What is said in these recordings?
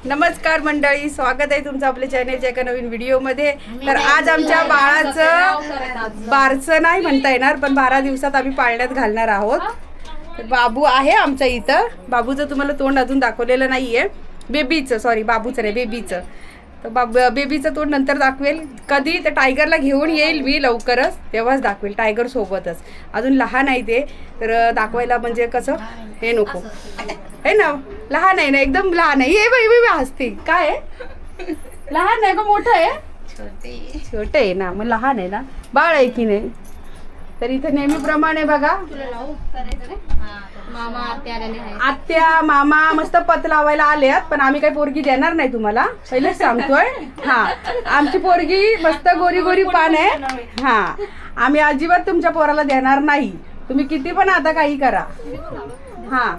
नमस्कार मंडळी, स्वागत आहे तुमचं आपल्या चॅनलच्या एका नवीन व्हिडिओमध्ये। तर आज आमच्या बाळाचं बारसं नाही म्हणता येणार, पण 12 दिवसात आम्ही पाळण्यात घालणार आहोत। बाबू आहे आमच्या इथं। बाबूचं तुम्हाला तोंड अजून दाखवलेलं नाहीये, बेबीचं, सॉरी बाबूचं नाही बेबीचं। तर बेबीचं तोंड नंतर दाखवेल कधी, तर टायगरला घेऊन येईल मी लवकरच, तेव्हाच दाखवेल टायगर सोबतच। अजून लहान आहे ते, तर दाखवायला म्हणजे कसं हे नको है ना, लहान आहे ना, एकदम लहान आहे। हे बाई हसते काय आहे, लहान आहे का मोठं आहे? छोटे आहे ना, मग लहान आहे ना, बाळ आहे की नाही। तर इथे नेहमीप्रमाणे बघा आत्या मामा मस्त पत लावायला आल्यात, पण आम्ही काही पोरगी देणार नाही तुम्हाला, पहिलेच सांगतोय। हा, आमची पोरगी मस्त गोरी गोरी पान आहे। हा, आम्ही अजिबात तुमच्या पोराला देणार नाही, तुम्ही किती पण आता काही करा। हा,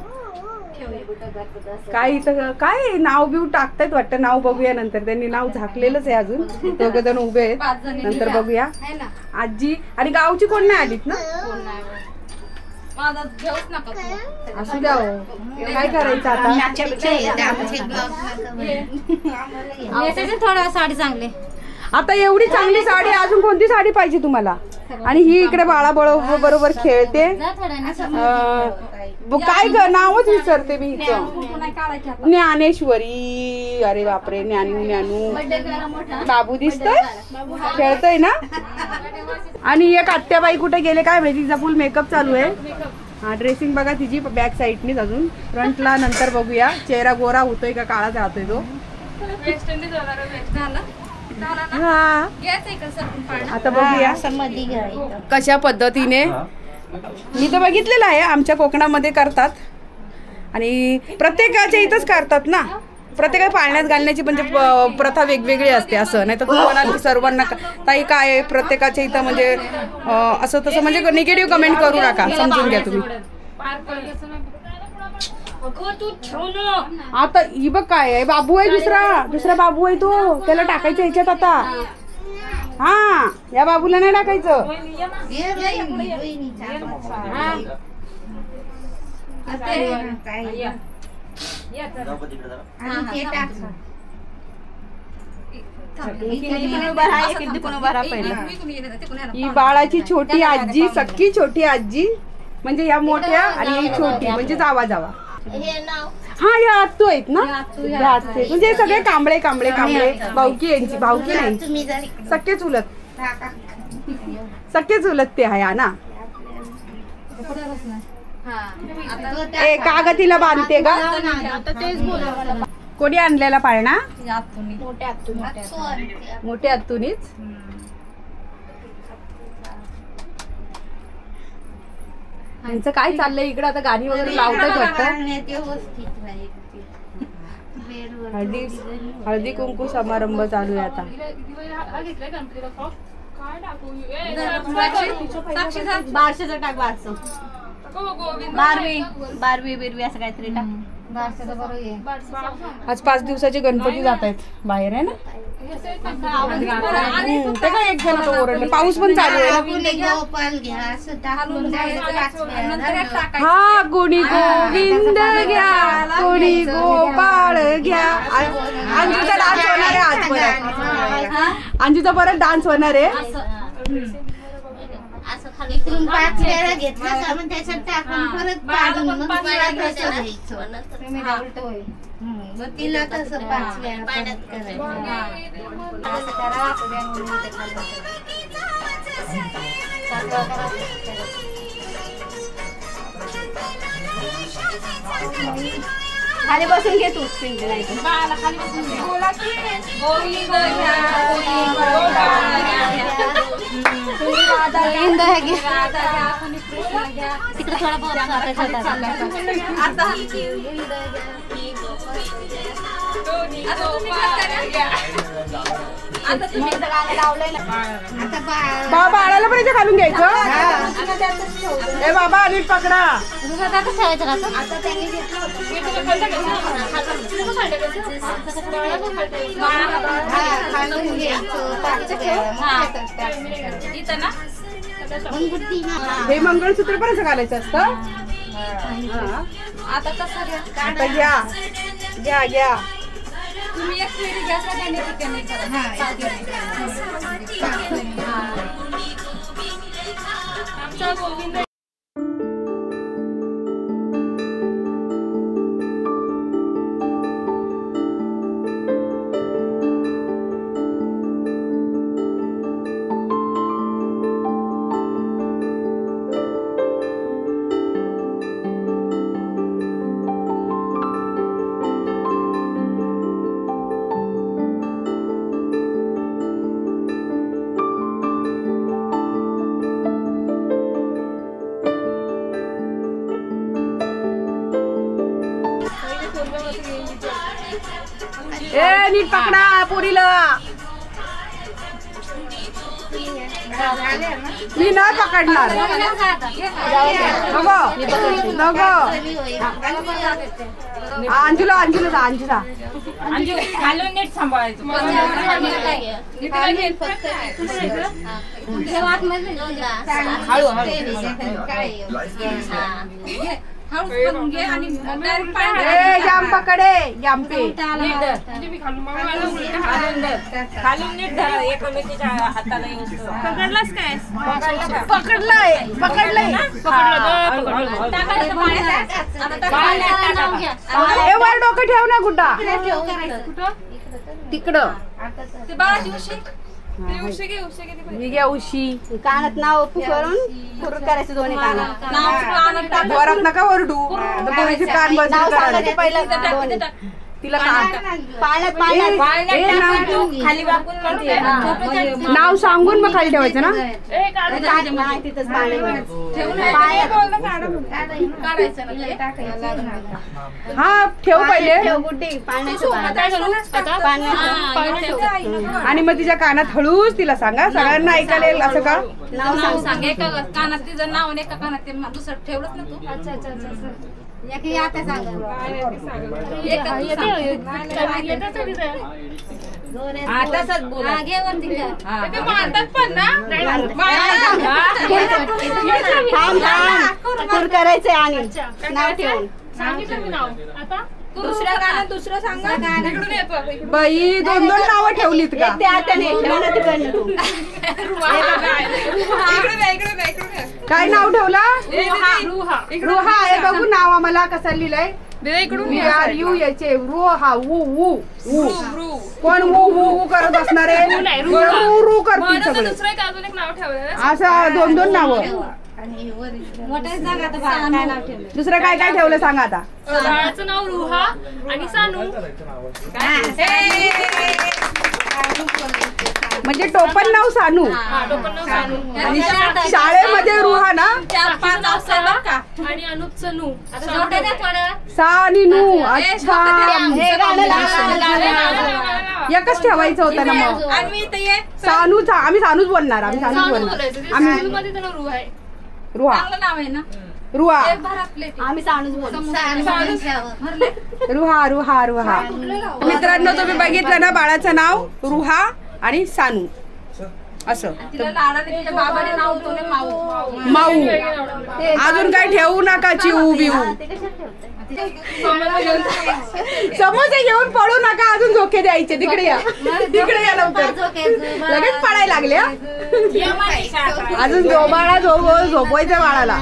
काय इथं काय नाव बिव टाकतायत वाटतं, नाव बघूया नंतर। त्यांनी नाव झाकलेलंच आहे, अजून दोघं जण उभे आहेत, नंतर बघूया। आजी आणि गावची कोण नाही आलीत ना, असू द्या, काय करायचं आता। थोडा साडी चांगली, आता एवढी चांगली साडी, अजून कोणती साडी पाहिजे तुम्हाला? आणि ही इकडे बाळा बरोबर खेळते। काय नावच विसरते मी हिचं, ज्ञानेश्वरी। अरे बापरे, ज्ञानू बाबू दिसतोय, खेळतोय ना। आणि एक आत्याबाई कुठे गेले काय माहिती, तिचा फुल मेकअप चालू आहे। हा, ड्रेसिंग बघा तिची बॅक साईडनीच, अजून फ्रंटला नंतर बघूया। चेहरा गोरा होतोय का काळा राहतोय तो। हा, आता बघूया कशा पद्धतीने। मी तर बघितलेलं आहे आमच्या कोकणामध्ये करतात, आणि प्रत्येकाच्या इथंच करतात ना। प्रत्येकाला पाळण्यात घालण्याची म्हणजे प्रथा वेगवेगळी असते, असं नाही तर तुम्ही म्हणाल की सर्वांना ताई काय प्रत्येकाच्या इथं म्हणजे असं तसं म्हणजे निगेटिव्ह कमेंट करू नका, समजून घ्या तुम्ही। आता ही बघ काय आहे, बाबू आहे, दुसरा बाबू आहे तो, त्याला टाकायचं ह्याच्यात आता। हा, या बाबूला नाही टाकायचं। ही बाळाची छोटी आजी, सख्खी छोटी आजी, म्हणजे या मोठ्या आणि ही छोटी म्हणजे जावा। हा, या आत्तू आहेत ना, म्हणजे सगळे कांबळे भाऊकी यांची, भाऊकी नाही सख्खे चुलत ते आहे ना। ए कागतीला बांधते का, कोणी आणलेला पाळणा? मोठ्या आत्तूनीच। यांचं काय चाललंय इकडे, आता गाणी वगैरे लावतात वाटतं। हळदी कुंकू समारंभ चालू आहे आता। बारवी बिरवी असं काहीतरी टाक। आज 5 दिवसाचे गणपती जात आहेत बाहेर आहे ना। ते काय एक जण ओरडले, पाऊस पण चालू आहे। हा, कोणी गोविंद घ्या, कोणी गोपाळ घ्या। अंजूचा डान्स होणार आहे आज परत, अंजूचा परत डान्स होणार आहे। इकडून 5 वेळा घेतला का, मग त्याच्यात टाकून परत काढून मग घ्यायचं। मग तिला तसं 5 वेळा पाण्यात करायचं। असं करा, खाली बसून घे तू, तिकडे थोडा बाळाला पण इथे घालून घ्यायचं। ए बाबा नीट पकडा। हे मंगळसूत्र पण असं घालायचं असतं। आता कसं घ्या घ्या घ्या तुम्ही एक फेरी घ्या सगळ्यांनी ठिकाणी करा. आमचा गोविंद ए नीट पकडा पुरीला. मी नाही पकडणार. नको नको. अंजुला अंजुला अंजुला खालून नीट सांभाळायचं. जाम पकडे जाम पे. खालून नीट धरा एकमेकीच्या हाताला येऊन. पकडलास काय? पकडलंय पकडलंय. वर डोकं ठेव ना कुठं तिकडं. ते बाळाची उशी मी घ्या उशी. कानात नाव करून पुरून करायचं दोन्ही कानात. वरात नका ओरडू. पुरीचे कान बंद पहिलं. तिला पाण्यात खाली वाकून नाव सांगून मग खाली ठेवायचं ना. तिथंच पाणी हा ठेव पहिले. आणि मग तिच्या कानात हळूच तिला सांगा. सगळ्यांना ऐकायला येईल असं का. नाव सांग. एका कानात तिचं नाव आणि एका कानात ते दुसरं ठेवलंच ना तू. अच्छा अच्छा अच्छा. आता सांग. तसंच बोला. करायचंय आणि नाव ठेवून दुसऱ्या गाणं दुसरं सांगा. बाई दोन दोन नावं ठेवलीत का. काय नाव ठेवलं. रुहा आहे बघू नाव आम्हाला कसं लिहिलंय. यू याचे रुहा ऊ कोण ऊ करत असणार आहे. रू करतील सगळे. असं दोन दोन नावं. दुसरं काय काय ठेवलं सांगा आता. बाळाचं नाव रुहा आणि सानू. म्हणजे टोपण नाव सानू. आणि शाळेमध्ये रुहा ना. आणि अनुप सनू. सा आणि नू. अच्छा एकच ठेवायचं होतं ना मग. सानू आम्ही सानूच बोलणार. आम्ही सानूच बोलणार. आम्ही रुहा नाव आहे ना. रुहा आम्ही सानूच बोलतो. रुहा रुहा रुहा. मित्रांनो तुम्ही बघितलं ना बाळाचं नाव रुहा आणि सानू असं. माऊ. अजून काय ठेवू नका. चिऊ बिऊ समोसे घेऊन पळू नका. अजून झोके द्यायचे. तिकडे या तिकडे या लवकर. लगेच पळायला लागले. अजून बाळा झोपवायचं बाळाला.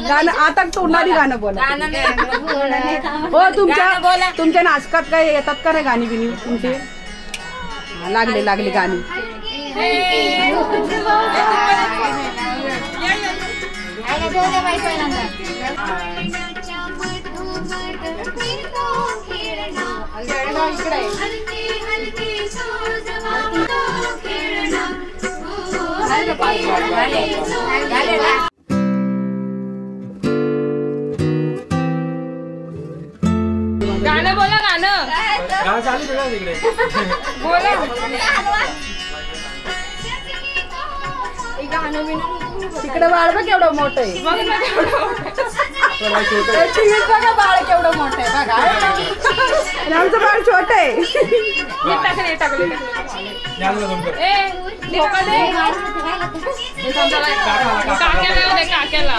गाणं आता तोंडाने गाणं बोला. हो तुमच्या नाचकात काय येतात का नाही गाणी बिनी तुमचे. लागले लागले गाणी. गाणं बोला. गाणं चालू तिकडे बोला. तिकडे बाळ बघ केवढं मोठं आहे. बाळ केवढं मोठं आहे बघा. आमचं बाळ छोट आहे. काक्याला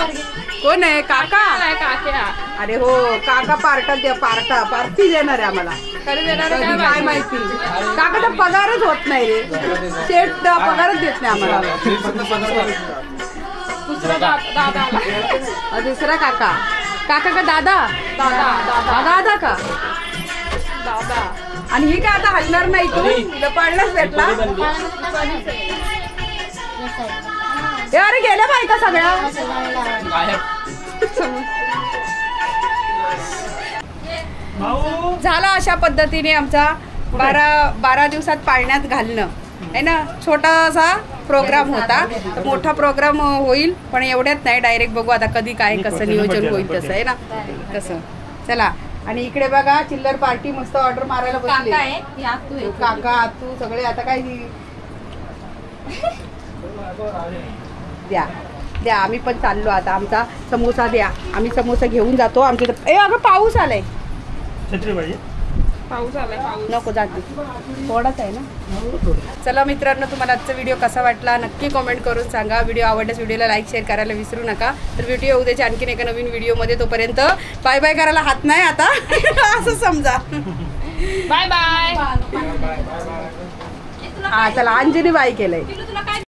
कोण आहे काका? काक्या अरे हो काका पार्टी देणार आहे आम्हाला. कधी देणार आहे काय माहिती काका तर पगारच होत नाही रे. शेठ पगारच देत नाही आम्हाला. दुसरा काका का दादा दादा का दादा. आणि ही काय आता हलणार नाही तू तुला पाळलाच भेटला. ए अरे गेल्या बायका सगळ्या. झाला अशा पद्धतीने आमचा 12 दिवसात पाळण्यात घालणं आहे ना. छोटासा प्रोग्राम होता. तर मोठा प्रोग्राम होईल पण एवढ्यात नाही. डायरेक्ट बघू आता कधी काय कसं नियोजन होईल तसं आहे ना. तसं चला. आणि इकडे बघा चिल्लर पार्टी मस्त ऑर्डर मारायला बसली. काका तू सगळे आता काय द्या द्या. आम्ही पण चाललो आता. आमचा समोसा द्या. आम्ही समोसा घेऊन जातो. आमच्या ए अगं पाऊस आलाय. पाऊस आलाय. नको जाते थोडाच आहे ना. चला मित्रांनो तुम्हाला आजचा व्हिडिओ कसा वाटला नक्की कमेंट करून सांगा. व्हिडिओ आवडल्यास व्हिडिओला लाईक शेअर करायला विसरू नका. तर व्हिडिओ उद्याच्या आणखीन एका नवीन व्हिडिओमध्ये. तोपर्यंत बाय बाय करायला हात नाही आता असं समजा. Bye bye. हा चला अंजनी बाय केलंय.